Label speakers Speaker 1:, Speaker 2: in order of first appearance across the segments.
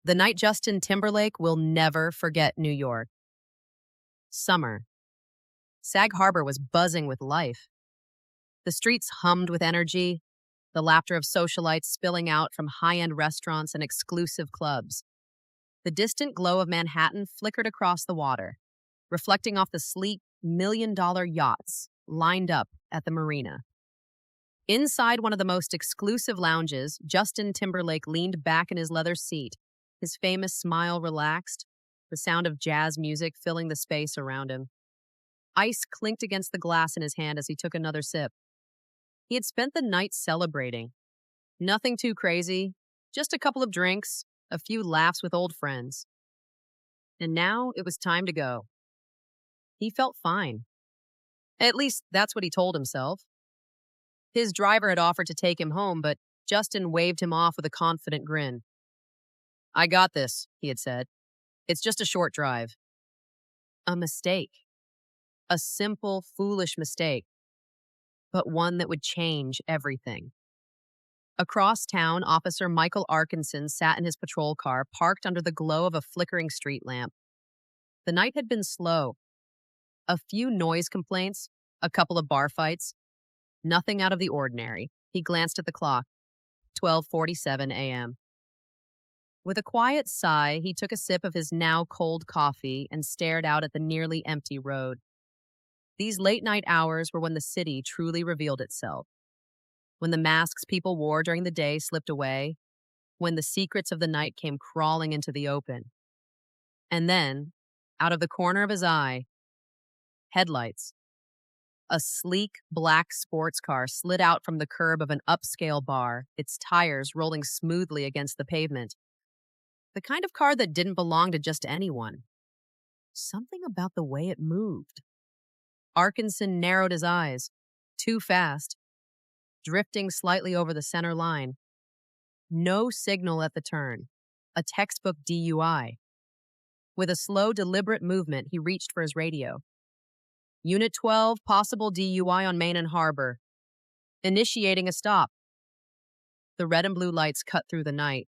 Speaker 1: The night Justin Timberlake will never forget New York. Summer. Sag Harbor was buzzing with life. The streets hummed with energy, the laughter of socialites spilling out from high-end restaurants and exclusive clubs. The distant glow of Manhattan flickered across the water, reflecting off the sleek million-dollar yachts lined up at the marina. Inside one of the most exclusive lounges, Justin Timberlake leaned back in his leather seat, his famous smile relaxed, the sound of jazz music filling the space around him. Ice clinked against the glass in his hand as he took another sip. He had spent the night celebrating. Nothing too crazy, just a couple of drinks, a few laughs with old friends. And now it was time to go. He felt fine. At least that's what he told himself. His driver had offered to take him home, but Justin waved him off with a confident grin. "I got this," he had said. "It's just a short drive." A mistake. A simple, foolish mistake, but one that would change everything. Across town, Officer Michael Arkinson sat in his patrol car, parked under the glow of a flickering street lamp. The night had been slow. A few noise complaints, a couple of bar fights. Nothing out of the ordinary. He glanced at the clock. 12:47 a.m. With a quiet sigh, he took a sip of his now cold coffee and stared out at the nearly empty road. These late-night hours were when the city truly revealed itself. When the masks people wore during the day slipped away, when the secrets of the night came crawling into the open. And then, out of the corner of his eye, headlights. A sleek, black sports car slid out from the curb of an upscale bar, its tires rolling smoothly against the pavement. The kind of car that didn't belong to just anyone. Something about the way it moved. Arkinson narrowed his eyes. Too fast. Drifting slightly over the center line. No signal at the turn. A textbook DUI. With a slow, deliberate movement, he reached for his radio. "Unit 12, possible DUI on Main and Harbor. Initiating a stop." The red and blue lights cut through the night.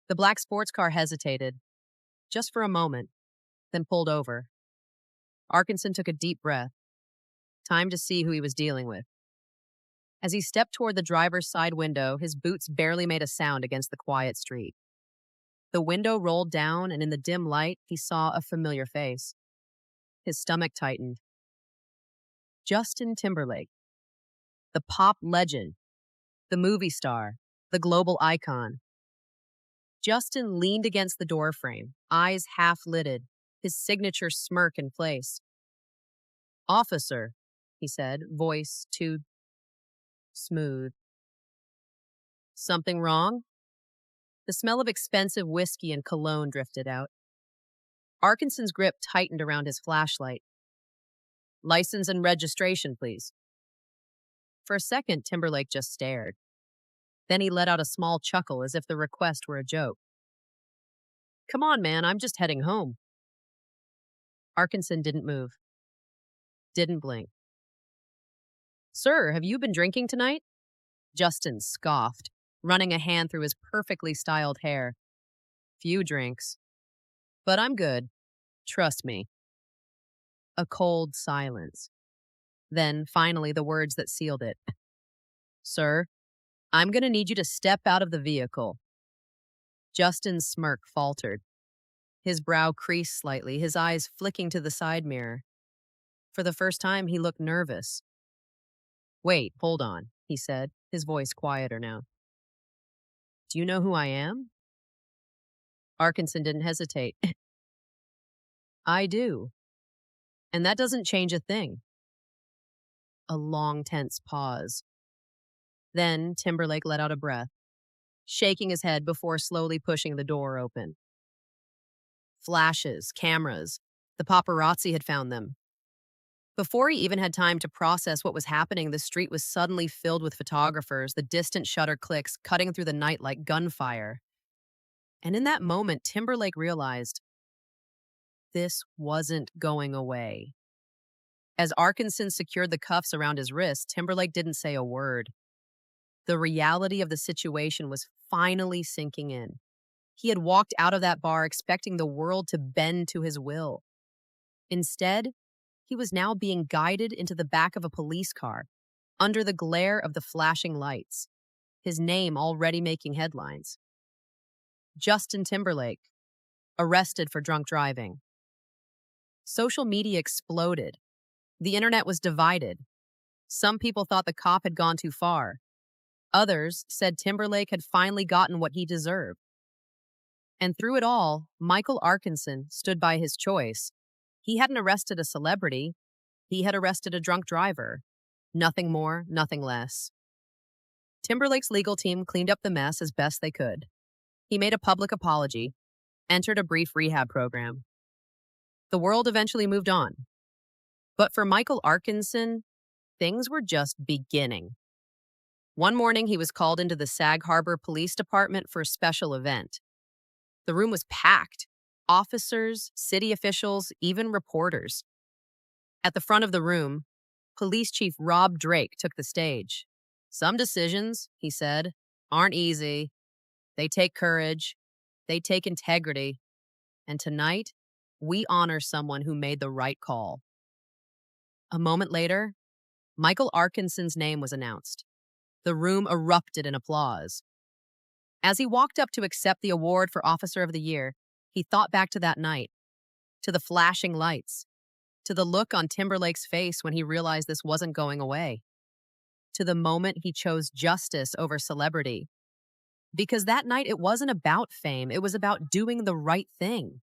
Speaker 1: The black sports car hesitated, just for a moment, then pulled over. Arkinson took a deep breath. Time to see who he was dealing with. As he stepped toward the driver's side window, his boots barely made a sound against the quiet street. The window rolled down, and in the dim light, he saw a familiar face. His stomach tightened. Justin Timberlake. The pop legend. The movie star. The global icon. Justin leaned against the doorframe, eyes half-lidded, his signature smirk in place. "Officer," he said, voice too smooth. "Something wrong?" The smell of expensive whiskey and cologne drifted out. Arkinson's grip tightened around his flashlight. "License and registration, please." For a second, Timberlake just stared. Then he let out a small chuckle as if the request were a joke. "Come on, man, I'm just heading home." Arkinson didn't move. Didn't blink. "Sir, have you been drinking tonight?" Justin scoffed, running a hand through his perfectly styled hair. "Few drinks. But I'm good. Trust me." A cold silence. Then, finally, the words that sealed it. "Sir, I'm going to need you to step out of the vehicle." Justin's smirk faltered. His brow creased slightly, his eyes flicking to the side mirror. For the first time, he looked nervous. "Wait, hold on," he said, his voice quieter now. "Do you know who I am?" Arkinson didn't hesitate. "I do. And that doesn't change a thing." A long, tense pause. Then Timberlake let out a breath, shaking his head before slowly pushing the door open. Flashes, cameras. The paparazzi had found them. Before he even had time to process what was happening, the street was suddenly filled with photographers, the distant shutter clicks cutting through the night like gunfire. And in that moment, Timberlake realized this wasn't going away. As Arkinson secured the cuffs around his wrist, Timberlake didn't say a word. The reality of the situation was finally sinking in. He had walked out of that bar expecting the world to bend to his will. Instead, he was now being guided into the back of a police car, under the glare of the flashing lights, his name already making headlines. Justin Timberlake, arrested for drunk driving. Social media exploded. The internet was divided. Some people thought the cop had gone too far. Others said Timberlake had finally gotten what he deserved. And through it all, Michael Arkinson stood by his choice. He hadn't arrested a celebrity. He had arrested a drunk driver. Nothing more, nothing less. Timberlake's legal team cleaned up the mess as best they could. He made a public apology, entered a brief rehab program. The world eventually moved on. But for Michael Arkinson, things were just beginning. One morning, he was called into the Sag Harbor Police Department for a special event. The room was packed. Officers, city officials, even reporters. At the front of the room, Police Chief Rob Drake took the stage. "Some decisions," he said, "aren't easy. They take courage. They take integrity. And tonight, we honor someone who made the right call." A moment later, Michael Arkinson's name was announced. The room erupted in applause. As he walked up to accept the award for Officer of the Year, he thought back to that night, to the flashing lights, to the look on Timberlake's face when he realized this wasn't going away, to the moment he chose justice over celebrity. Because that night, it wasn't about fame, it was about doing the right thing.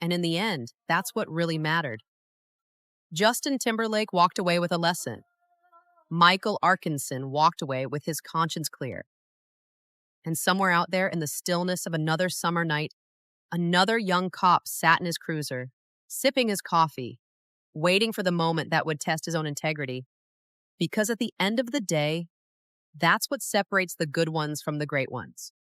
Speaker 1: And in the end, that's what really mattered. Justin Timberlake walked away with a lesson. Michael Arkinson walked away with his conscience clear. And somewhere out there in the stillness of another summer night, another young cop sat in his cruiser, sipping his coffee, waiting for the moment that would test his own integrity. Because at the end of the day, that's what separates the good ones from the great ones.